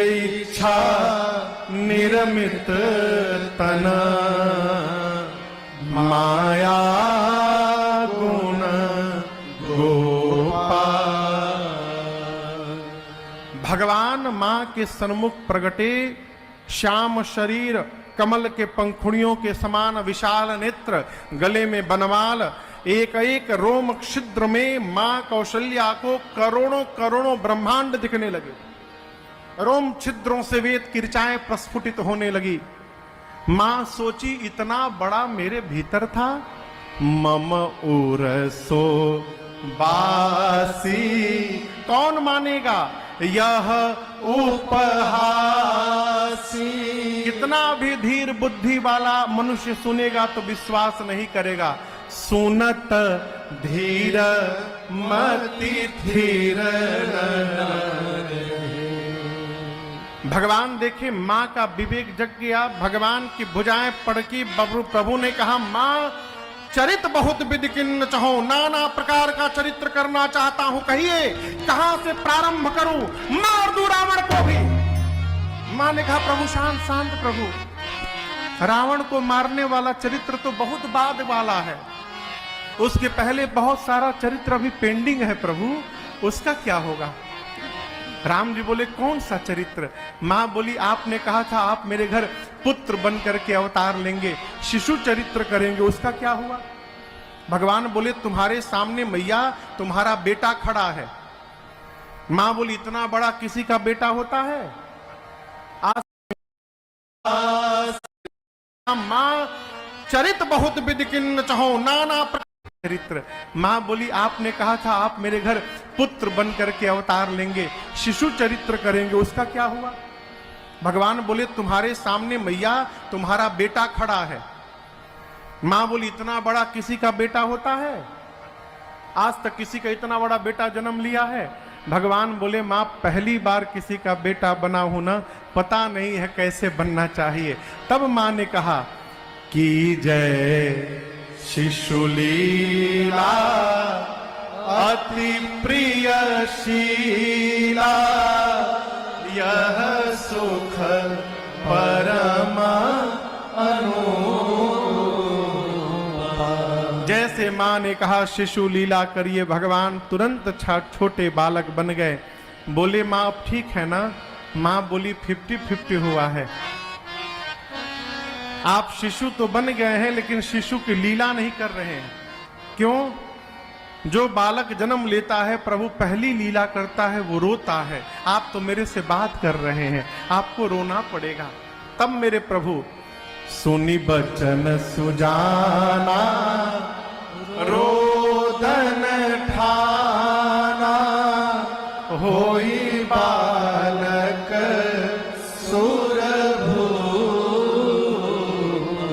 इच्छा निरमित तन माया गुण गोपाल। भगवान मां के सन्मुख प्रगटे, श्याम शरीर, कमल के पंखुड़ियों के समान विशाल नेत्र, गले में बनमाल, एक एक रोम छिद्र में मां कौशल्या को करोड़ों करोड़ों ब्रह्मांड दिखने लगे। रोम छिद्रों से वेद की ऋचाएं प्रस्फुटित होने लगी। मां सोची इतना बड़ा मेरे भीतर था। मम उरसो बासी, कौन मानेगा यह उपहासी। कितना भी धीर बुद्धि वाला मनुष्य सुनेगा तो विश्वास नहीं करेगा। सुनत धीर मति धीर। भगवान देखे मां का विवेक जग गया, भगवान की भुजाएं पड़की। प्रभु ने कहा, मां चरित बहुत विधि किन्न चाहो, नाना प्रकार का चरित्र करना चाहता हूं, कहिए कहां से प्रारंभ करूं, मार दूं रावण को भी। मां ने कहा, प्रभु शांत शांत प्रभु, रावण को मारने वाला चरित्र तो बहुत बाद वाला है, उसके पहले बहुत सारा चरित्र अभी पेंडिंग है प्रभु, उसका क्या होगा। राम जी बोले, कौन सा चरित्र। मां बोली, आपने कहा था आप मेरे घर पुत्र बन करके अवतार लेंगे, शिशु चरित्र करेंगे, उसका क्या हुआ। भगवान बोले, तुम्हारे सामने मैया तुम्हारा बेटा खड़ा है। मां बोली, इतना बड़ा किसी का बेटा होता है। मां चरित बहुत विधि किन्न चाहो, नाना चरित्र। मां बोली, आपने कहा था आप मेरे घर पुत्र बन करके अवतार लेंगे, शिशु चरित्र करेंगे, उसका क्या हुआ। भगवान बोले, तुम्हारे सामने मैया तुम्हारा बेटा खड़ा है। मां बोली, इतना बड़ा किसी का बेटा होता है, आज तक किसी का इतना बड़ा बेटा जन्म लिया है। भगवान बोले, मां पहली बार किसी का बेटा बना हूं ना, पता नहीं है कैसे बनना चाहिए। तब मां ने कहा कि जय शिशुलीला अति प्रियशीला, यह सुख परम अनुपा। जैसे मां ने कहा शिशु लीला करिए, भगवान तुरंत छोटे बालक बन गए। बोले, मां अब ठीक है ना। मां बोली, 50-50 हुआ है, आप शिशु तो बन गए हैं लेकिन शिशु की लीला नहीं कर रहे हैं। क्यों। जो बालक जन्म लेता है प्रभु पहली लीला करता है, वो रोता है। आप तो मेरे से बात कर रहे हैं, आपको रोना पड़ेगा। तब मेरे प्रभु सुनी बचन सुजाना, रोदन ठाना, होई बालक सुरभू।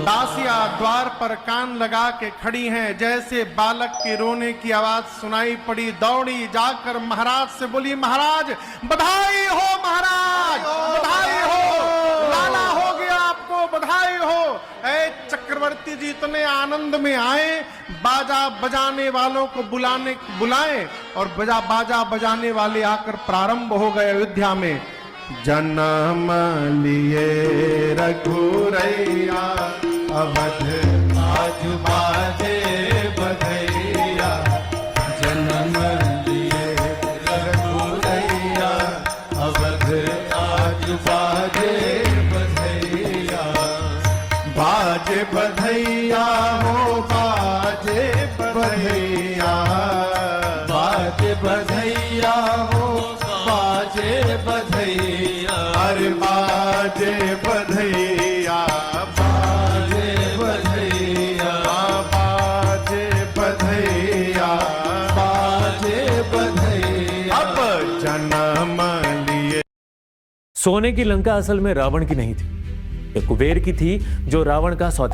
दासिया द्वार पर कान लगा के खड़ी हैं। जैसे बालक के रोने की आवाज सुनाई पड़ी, दौड़ी जाकर महाराज से बोली, महाराज बधाई हो, महाराज बधाई हो, लाला हो गया आपको, बधाई हो। ऐ चक्रवर्ती जी इतने आनंद में आए, बाजा बजाने वालों को बुलाएं और बाजा बजाने वाले आकर प्रारंभ हो गए अयोध्या में। जन्म लिए रघुरैया, अवध आज बाजे बधैया। जन्म लिए रघुरैया, अवध आज बाजे बधैया। बाजे बधैया हो, बाजे बधैया, बाजे बधैया हो, बाजे बधैया। अरे बाजे बधैया, बाजे बधैया, बाजे बधैया, बाजे बधैया। अब जन्म लिए। सोने की लंका असल में रावण की नहीं थी, ये कुबेर की थी, जो रावण का सौतेला